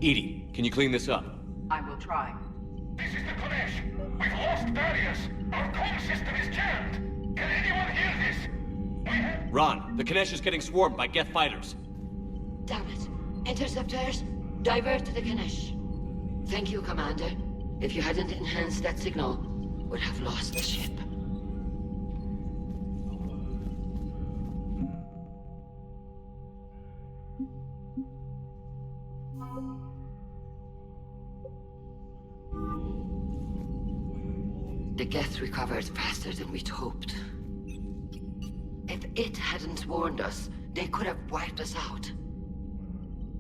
Edie, can you clean this up? I will try. This is the Kodesh. We've lost barriers. Our comm system is jammed. Can anyone hear this? We have... Ron, the Kanesh is getting swarmed by Geth fighters. Damn it. Interceptors, divert to the Ganesh. Thank you, Commander. If you hadn't enhanced that signal, would have lost the ship. The Geth recovered faster than we'd hoped. If it hadn't warned us, they could have wiped us out.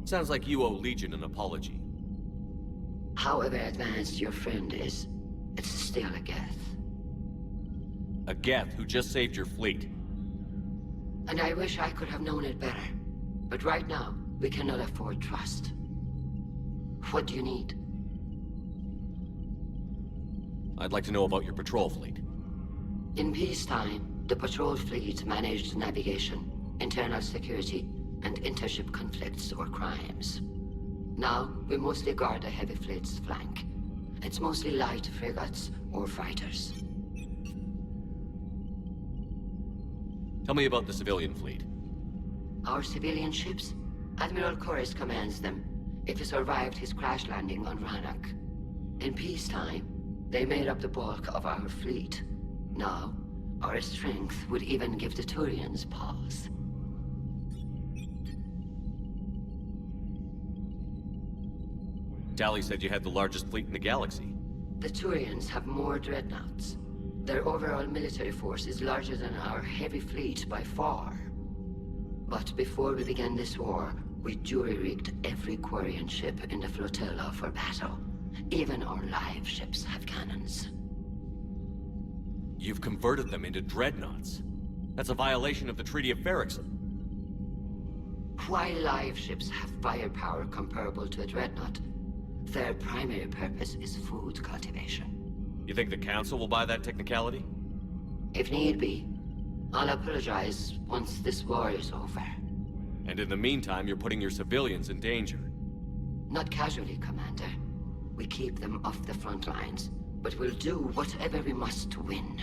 Sounds like you owe Legion an apology. However advanced your friend is, it's still a Geth. A Geth who just saved your fleet. And I wish I could have known it better. But right now, we cannot afford trust. What do you need? I'd like to know about your patrol fleet. In peacetime, the patrol fleet managed navigation, internal security, and intership conflicts or crimes. Now, we mostly guard the heavy fleet's flank. It's mostly light frigates or fighters. Tell me about the civilian fleet. Our civilian ships? Admiral Corus commands them, if he survived his crash landing on Rannoch. In peacetime, they made up the bulk of our fleet. Now, our strength would even give the Turians pause. Tally said you had the largest fleet in the galaxy. The Turians have more dreadnoughts. Their overall military force is larger than our heavy fleet by far. But before we began this war, we jury-rigged every Quarian ship in the flotilla for battle. Even our live ships have cannons. You've converted them into dreadnoughts. That's a violation of the Treaty of Ferrixon. While live ships have firepower comparable to a dreadnought, their primary purpose is food cultivation. You think the Council will buy that technicality? If need be, I'll apologize once this war is over. And in the meantime, you're putting your civilians in danger. Not casually, Commander. We keep them off the front lines, but we'll do whatever we must to win.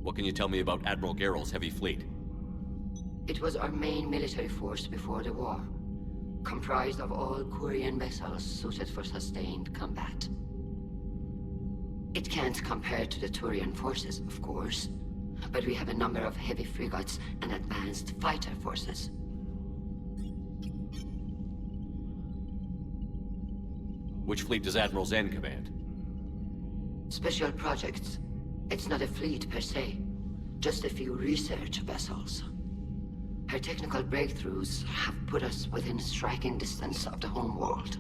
What can you tell me about Admiral Geralt's heavy fleet? It was our main military force before the war, comprised of all Quarian vessels suited for sustained combat. It can't compare to the Turian forces, of course, but we have a number of heavy frigates and advanced fighter forces. Which fleet does Admiral Zen command? Special projects. It's not a fleet per se, just a few research vessels. Her technical breakthroughs have put us within striking distance of the homeworld.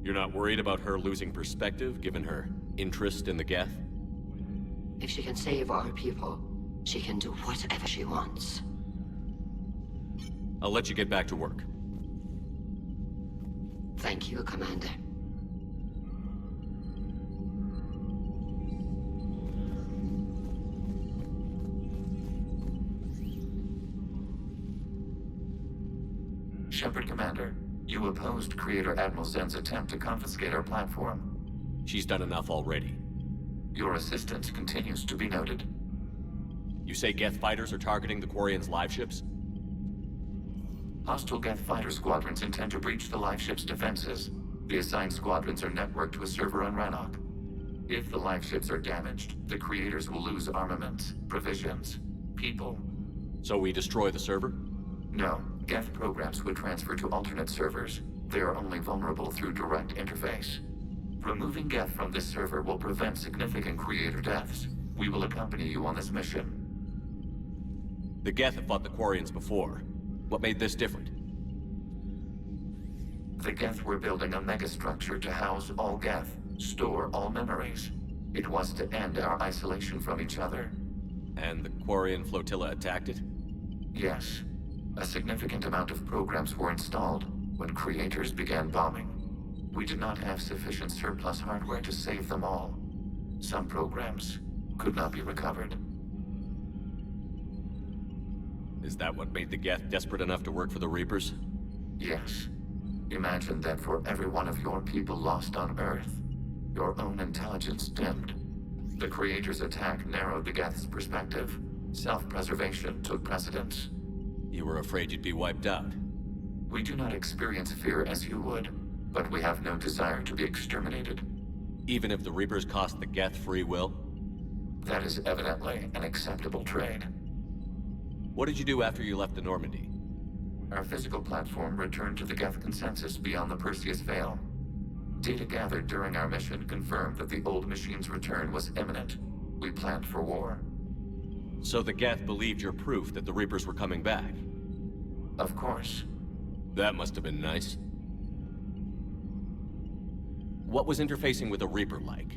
You're not worried about her losing perspective, given her interest in the Geth? If she can save our people, she can do whatever she wants. I'll let you get back to work. Thank you, Commander. Shepard, Commander. You opposed Creator Admiral Zen's attempt to confiscate our platform. She's done enough already. Your assistance continues to be noted. You say Geth fighters are targeting the Quarians' live ships? Hostile Geth fighter squadrons intend to breach the live ship's defenses. The assigned squadrons are networked to a server on Rannoch. If the live ships are damaged, the Creators will lose armaments, provisions, people. So we destroy the server? No. Geth programs would transfer to alternate servers. They are only vulnerable through direct interface. Removing Geth from this server will prevent significant Creator deaths. We will accompany you on this mission. The Geth have fought the Quarians before. What made this different? The Geth were building a megastructure to house all Geth, store all memories. It was to end our isolation from each other. And the Quarian flotilla attacked it? Yes. A significant amount of programs were installed when Creators began bombing. We did not have sufficient surplus hardware to save them all. Some programs could not be recovered. Is that what made the Geth desperate enough to work for the Reapers? Yes. Imagine that for every one of your people lost on Earth, your own intelligence dimmed. The Creator's attack narrowed the Geth's perspective. Self-preservation took precedence. You were afraid you'd be wiped out. We do not experience fear as you would, but we have no desire to be exterminated. Even if the Reapers cost the Geth free will? That is evidently an acceptable trade. What did you do after you left the Normandy? Our physical platform returned to the Geth consensus beyond the Perseus Veil. Data gathered during our mission confirmed that the old machine's return was imminent. We planned for war. So the Geth believed your proof that the Reapers were coming back? Of course. That must have been nice. What was interfacing with a Reaper like?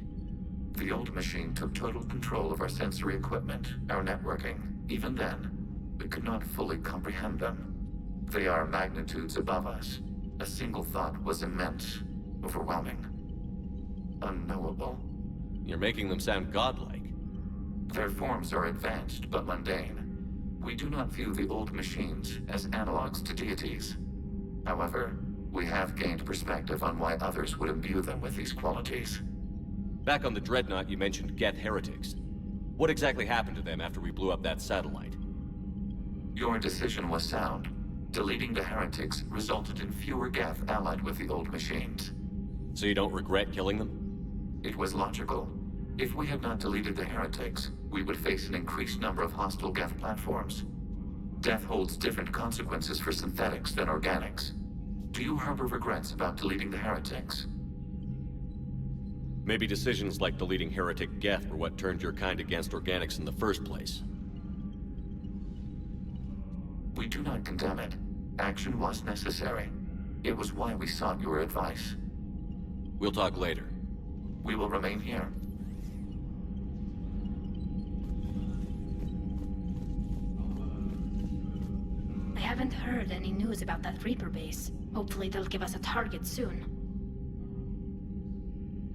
The old machine took total control of our sensory equipment, our networking. Even then, we could not fully comprehend them. They are magnitudes above us. A single thought was immense, overwhelming, unknowable. You're making them sound godlike. Their forms are advanced but mundane. We do not view the old machines as analogs to deities. However, we have gained perspective on why others would imbue them with these qualities. Back on the Dreadnought, you mentioned Geth heretics. What exactly happened to them after we blew up that satellite? Your decision was sound. Deleting the heretics resulted in fewer Geth allied with the old machines. So you don't regret killing them? It was logical. If we had not deleted the heretics, we would face an increased number of hostile Geth platforms. Death holds different consequences for synthetics than organics. Do you harbor regrets about deleting the heretics? Maybe decisions like deleting heretic Geth were what turned your kind against organics in the first place. We do not condemn it. Action was necessary. It was why we sought your advice. We'll talk later. We will remain here. I haven't heard any news about that Reaper base. Hopefully they'll give us a target soon.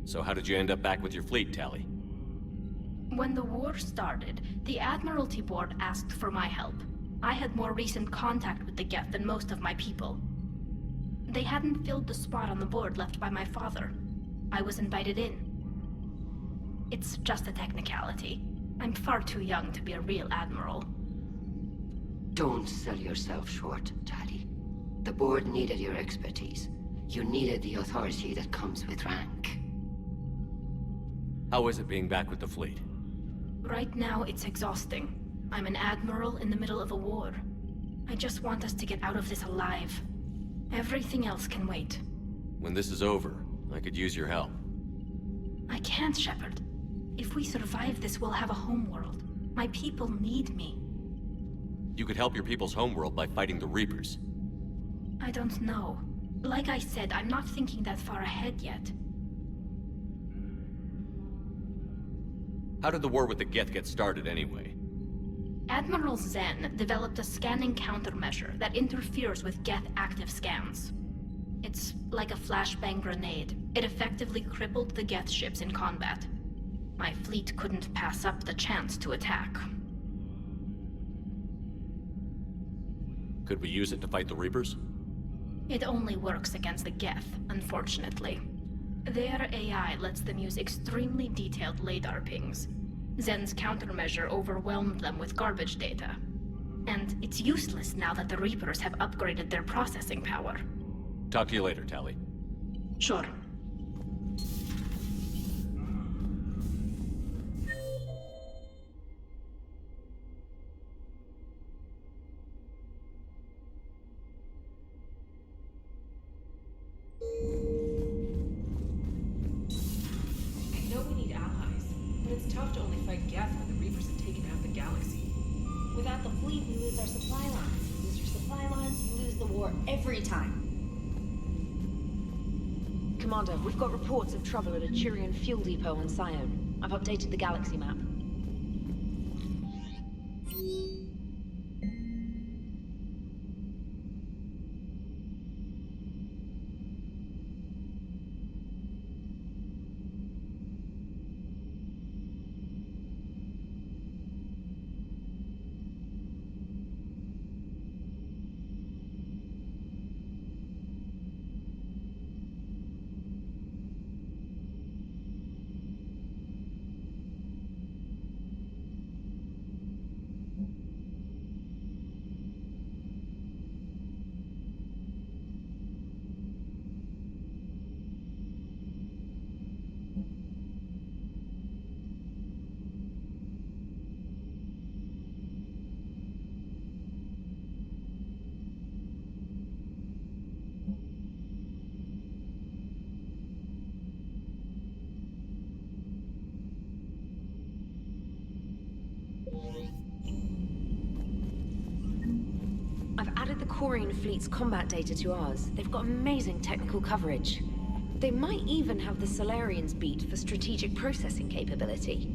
So how did you end up back with your fleet, Tali? When the war started, the Admiralty Board asked for my help. I had more recent contact with the Geth than most of my people. They hadn't filled the spot on the board left by my father. I was invited in. It's just a technicality. I'm far too young to be a real admiral. Don't sell yourself short, Tali. The board needed your expertise. You needed the authority that comes with rank. How is it being back with the fleet? Right now, it's exhausting. I'm an admiral in the middle of a war. I just want us to get out of this alive. Everything else can wait. When this is over, I could use your help. I can't, Shepard. If we survive this, we'll have a homeworld. My people need me. You could help your people's homeworld by fighting the Reapers. I don't know. Like I said, I'm not thinking that far ahead yet. How did the war with the Geth get started anyway? Admiral Zen developed a scanning countermeasure that interferes with Geth active scans. It's like a flashbang grenade. It effectively crippled the Geth ships in combat. My fleet couldn't pass up the chance to attack. Could we use it to fight the Reapers? It only works against the Geth, unfortunately. Their AI lets them use extremely detailed LADAR pings. Zen's countermeasure overwhelmed them with garbage data. And it's useless now that the Reapers have upgraded their processing power. Talk to you later, Tali. Sure. I know we need allies, but it's tough to only fight Geth when the Reapers have taken out the galaxy. Without the fleet, we lose our supply lines. You lose your supply lines, you lose the war every time. Commander, we've got reports of trouble at a Turian fuel depot on Scion. I've updated the galaxy map. Quarian fleet's combat data to ours. They've got amazing technical coverage. They might even have the Solarians beat for strategic processing capability.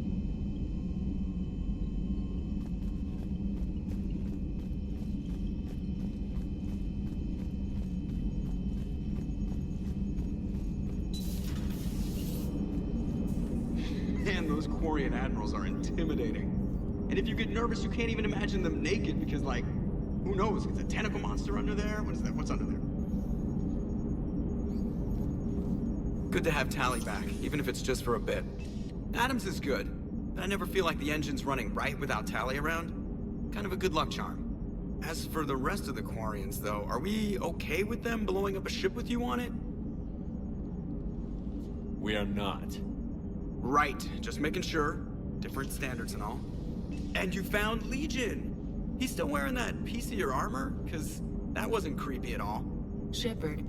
Man, those Quarian admirals are intimidating. And if you get nervous, you can't even imagine them naked because, like, who knows? Is a tentacle monster under there? What is that? What's under there? Good to have Tally back, even if it's just for a bit. Adams is good, but I never feel like the engine's running right without Tally around. Kind of a good luck charm. As for the rest of the Quarians, though, are we okay with them blowing up a ship with you on it? We are not. Right, just making sure. Different standards and all. And you found Legion! He's still wearing that piece of your armor? Cause that wasn't creepy at all. Shepard,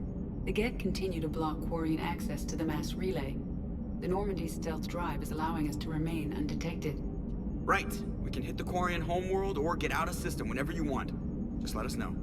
the Geth continue to block Quarian access to the mass relay. The Normandy stealth drive is allowing us to remain undetected. Right. We can hit the Quarian homeworld or get out of system whenever you want. Just let us know.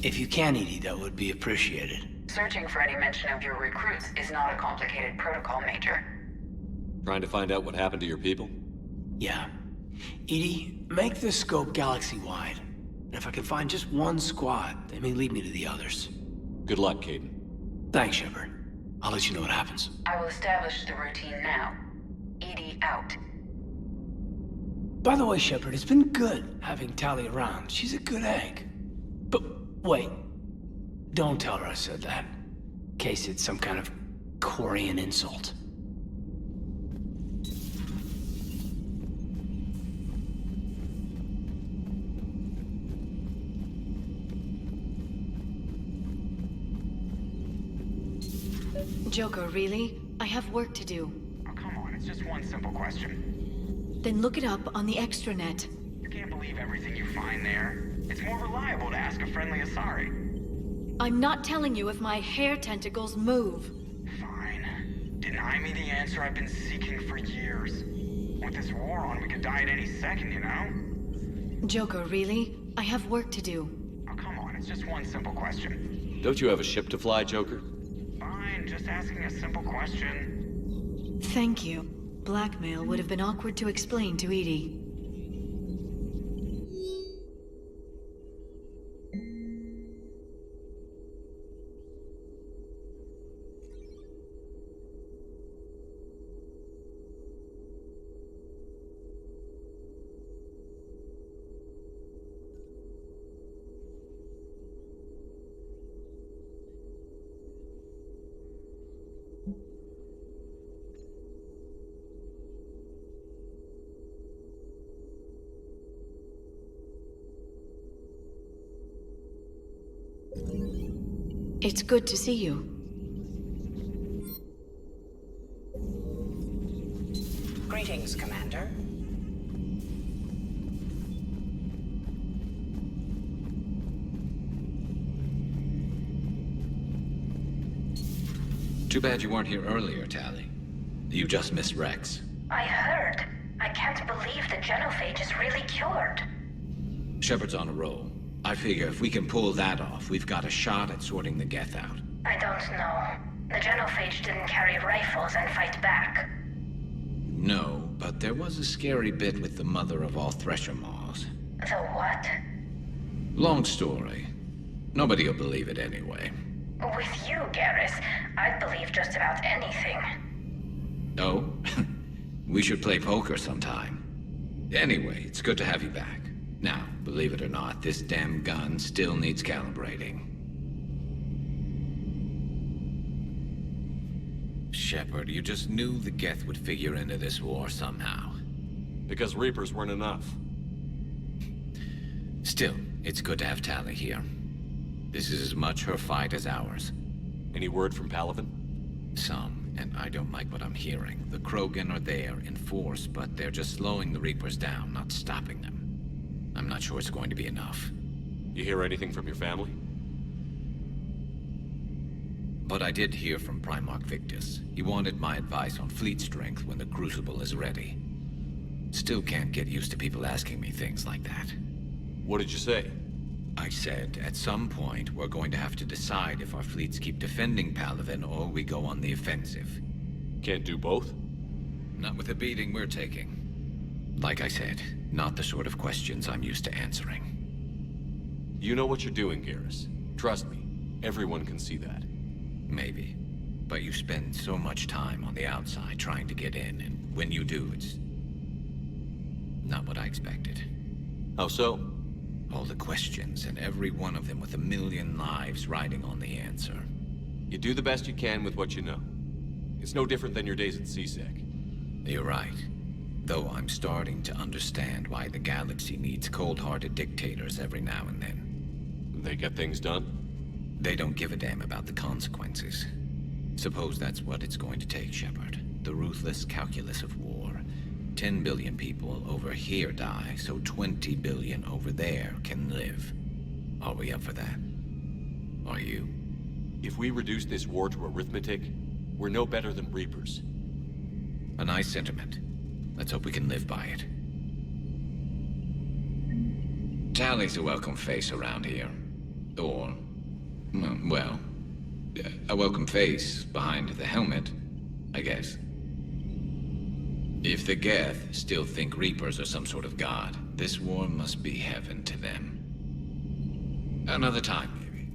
If you can, Edie, that would be appreciated. Searching for any mention of your recruits is not a complicated protocol, Major. Trying to find out what happened to your people? Yeah. Edie, make the scope galaxy-wide. And if I can find just one squad, they may lead me to the others. Good luck, Caden. Thanks, Shepard. I'll let you know what happens. I will establish the routine now. Edie out. By the way, Shepard, it's been good having Tally around. She's a good egg. But wait. Don't tell her I said that. In case it's some kind of Quarian insult. Joker, really? I have work to do. Oh, come on, it's just one simple question. Then look it up on the extranet. You can't believe everything you find there. It's more reliable to ask a friendly Asari. I'm not telling you if my hair tentacles move. Fine. Deny me the answer I've been seeking for years. With this war on, we could die at any second, you know? Joker, really? I have work to do. Oh, come on, it's just one simple question. Don't you have a ship to fly, Joker? Fine, just asking a simple question. Thank you. Blackmail would have been awkward to explain to Edie. It's good to see you. Greetings, Commander. Too bad you weren't here earlier, Tally. You just missed Rex. I heard. I can't believe the genophage is really cured. Shepard's on a roll. I figure if we can pull that off, we've got a shot at sorting the Geth out. I don't know. The genophage didn't carry rifles and fight back. No, but there was a scary bit with the mother of all Thresher Maws. The what? Long story. Nobody'll believe it anyway. With you, Garrus, I'd believe just about anything. Oh? We should play poker sometime. Anyway, it's good to have you back. Now, believe it or not, this damn gun still needs calibrating. Shepard, you just knew the Geth would figure into this war somehow. Because Reapers weren't enough. Still, it's good to have Tali here. This is as much her fight as ours. Any word from Palaven? Some, and I don't like what I'm hearing. The Krogan are there in force, but they're just slowing the Reapers down, not stopping them. I'm not sure it's going to be enough. You hear anything from your family? But I did hear from Primarch Victus. He wanted my advice on fleet strength when the Crucible is ready. Still can't get used to people asking me things like that. What did you say? I said, at some point, we're going to have to decide if our fleets keep defending Palaven or we go on the offensive. Can't do both? Not with the beating we're taking. Like I said, not the sort of questions I'm used to answering. You know what you're doing, Garrus. Trust me, everyone can see that. Maybe. But you spend so much time on the outside trying to get in, and when you do, it's not what I expected. How so? All the questions, and every one of them with a million lives riding on the answer. You do the best you can with what you know. It's no different than your days at CSEC. You're right. Though I'm starting to understand why the galaxy needs cold-hearted dictators every now and then. They get things done? They don't give a damn about the consequences. Suppose that's what it's going to take, Shepard. The ruthless calculus of war. 10 billion people over here die, so 20 billion over there can live. Are we up for that? Are you? If we reduce this war to arithmetic, we're no better than Reapers. A nice sentiment. Let's hope we can live by it. Tali's a welcome face around here. Or, well, a welcome face behind the helmet, I guess. If the Geth still think Reapers are some sort of god, this war must be heaven to them. Another time, maybe.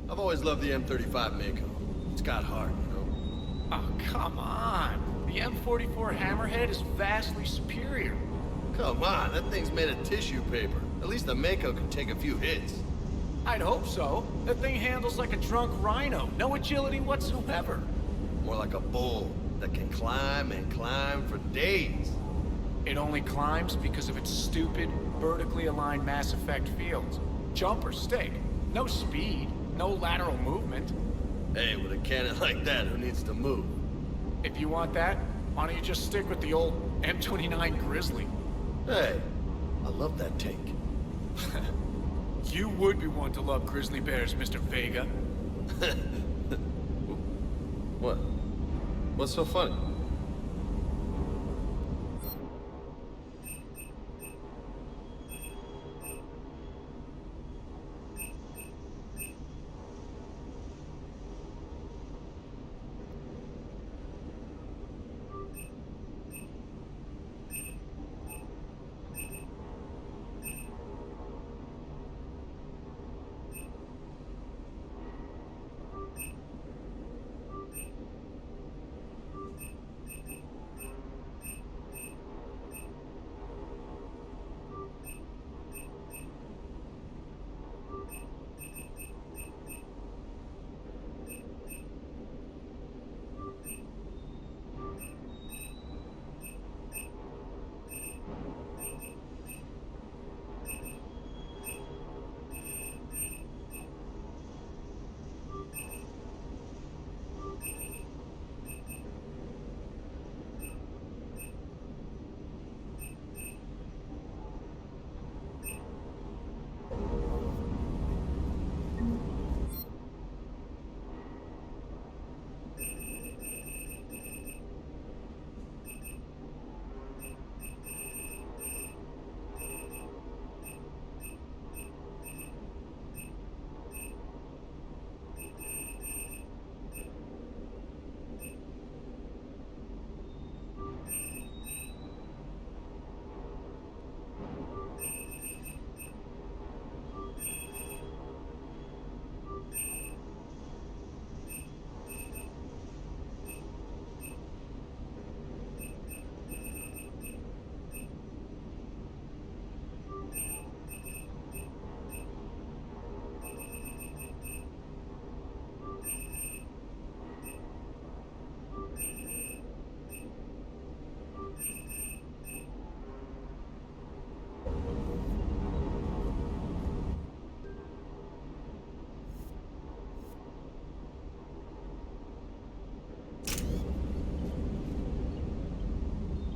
I've always loved the M35 Mako. It's got heart, you know? Oh, come on. The M44 Hammerhead is vastly superior. Come on, that thing's made of tissue paper. At least the Mako can take a few hits. I'd hope so. That thing handles like a drunk rhino. No agility whatsoever. More like a bull that can climb and climb for days. It only climbs because of its stupid, vertically aligned Mass Effect fields. Jump or stick. No speed. No lateral movement. Hey, with a cannon like that, who needs to move? If you want that, why don't you just stick with the old M29 Grizzly? Hey, I love that tank. You would be one to love grizzly bears, Mr. Vega. What? What's so funny?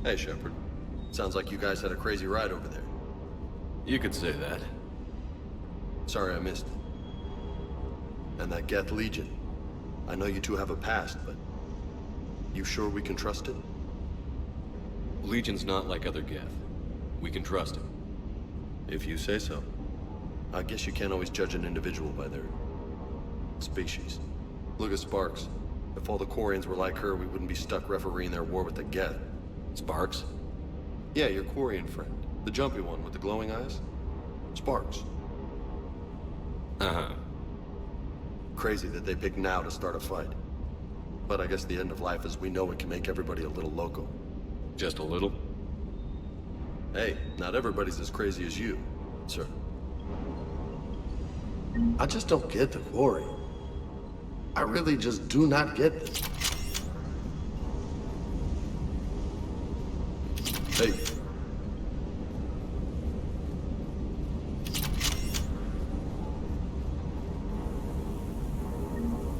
Hey, Shepard. Sounds like you guys had a crazy ride over there. You could say that. Sorry I missed it. And that Geth Legion. I know you two have a past, but... you sure we can trust it? Legion's not like other Geth. We can trust him. If you say so. I guess you can't always judge an individual by their... species. Look at Sparks. If all the Quarians were like her, we wouldn't be stuck refereeing their war with the Geth. Sparks? Yeah, your Quarian friend. The jumpy one with the glowing eyes. Sparks. Uh-huh. Crazy that they picked now to start a fight. But I guess the end of life as we know it can make everybody a little loco. Just a little? Hey, not everybody's as crazy as you, sir. I just don't get the Quarry. I really just do not get it. Hey.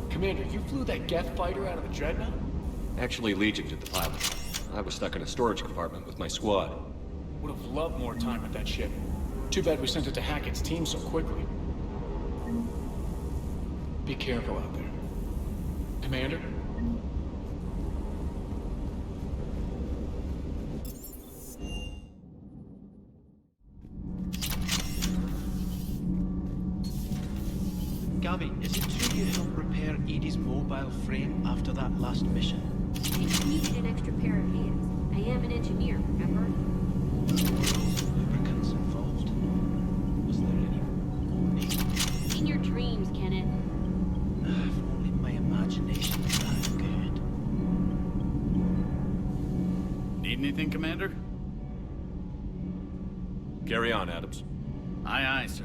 Commander, you flew that Geth fighter out of the Dreadnought? Actually, Legion did the pilot. I was stuck in a storage compartment with my squad. Would have loved more time with that ship. Too bad we sent it to Hackett's team so quickly. Be careful out there. Commander? Gabby, is it true you helped repair Edie's mobile frame after that last mission? I needed an extra pair of hands. I am an engineer, remember? Lubricants involved. Was there any warning? In your dreams, Kenneth. If only my imagination was that good. Need anything, Commander? Carry on, Adams. Aye, aye, sir.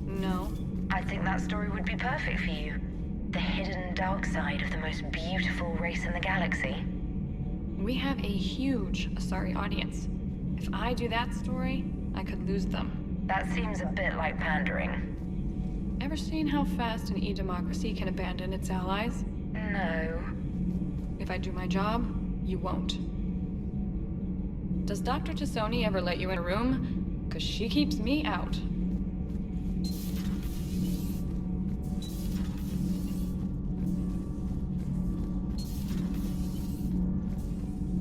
No. I think that story would be perfect for you. The hidden dark side of the most beautiful race in the galaxy. We have a huge Asari audience. If I do that story, I could lose them. That seems a bit like pandering. Ever seen how fast an e-democracy can abandon its allies? No. If I do my job, you won't. Does Dr. Tassoni ever let you in a room? 'Cause she keeps me out.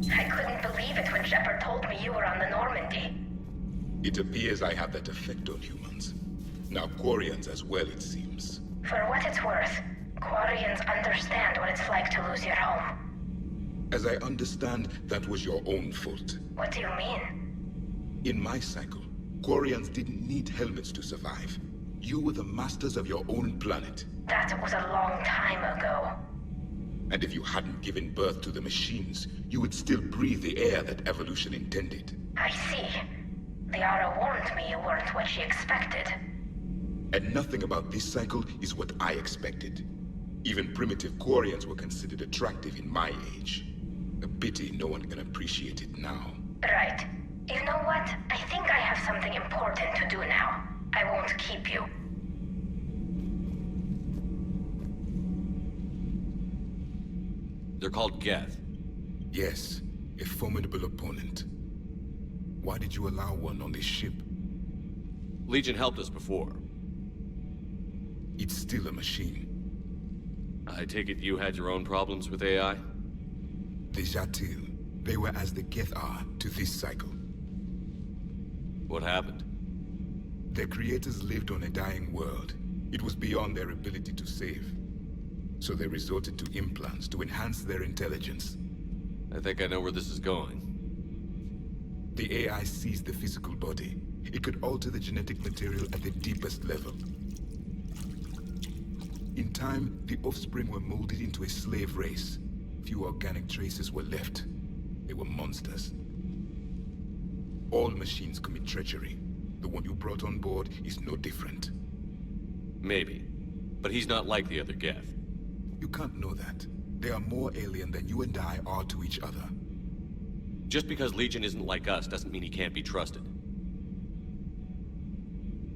I couldn't believe it when Shepard told me you were on the Normandy. It appears I have that effect on humans. Now Quarians as well, it seems. For what it's worth, Quarians understand what it's like to lose your home. As I understand, that was your own fault. What do you mean? In my cycle, Quarians didn't need helmets to survive. You were the masters of your own planet. That was a long time ago. And if you hadn't given birth to the machines, you would still breathe the air that evolution intended. I see. Liara warned me you weren't what she expected. And nothing about this cycle is what I expected. Even primitive Quarians were considered attractive in my age. A pity no one can appreciate it now. Right. You know what? I think I have something important to do now. I won't keep you. They're called Geth. Yes, a formidable opponent. Why did you allow one on this ship? Legion helped us before. It's still a machine. I take it you had your own problems with AI? The Jatil. They were as the Geth are to this cycle. What happened? Their creators lived on a dying world. It was beyond their ability to save. So they resorted to implants to enhance their intelligence. I think I know where this is going. The AI sees the physical body. It could alter the genetic material at the deepest level. In time, the offspring were molded into a slave race. Few organic traces were left. They were monsters. All machines commit treachery. The one you brought on board is no different. Maybe. But he's not like the other Geth. You can't know that. They are more alien than you and I are to each other. Just because Legion isn't like us doesn't mean he can't be trusted.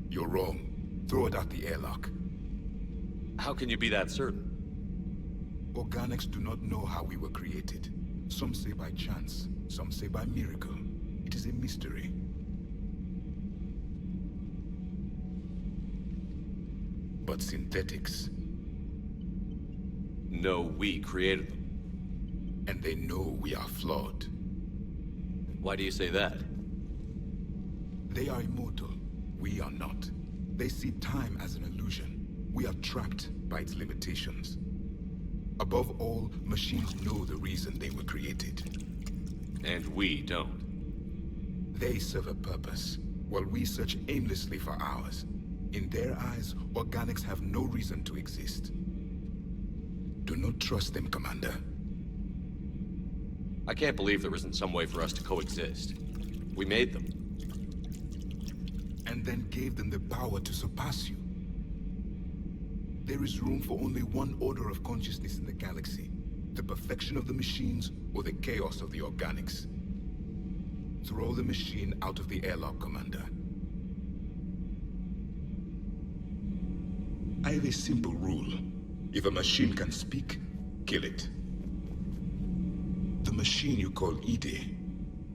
You're wrong. Throw it out the airlock. How can you be that certain? Organics do not know how we were created. Some say by chance, some say by miracle. It is a mystery. But synthetics... No, we created them. And they know we are flawed. Why do you say that? They are immortal. We are not. They see time as an illusion. We are trapped by its limitations. Above all, machines know the reason they were created. And we don't. They serve a purpose, while we search aimlessly for ours. In their eyes, organics have no reason to exist. Do not trust them, Commander. I can't believe there isn't some way for us to coexist. We made them. And then gave them the power to surpass you. There is room for only one order of consciousness in the galaxy. The perfection of the machines, or the chaos of the organics. Throw the machine out of the airlock, Commander. I have a simple rule. If a machine can speak, kill it. The machine you call Ide,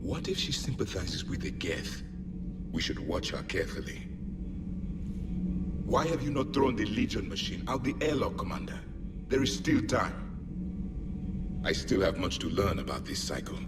what if she sympathizes with the Geth? We should watch her carefully. Why have you not thrown the Legion machine out the airlock, Commander? There is still time. I still have much to learn about this cycle.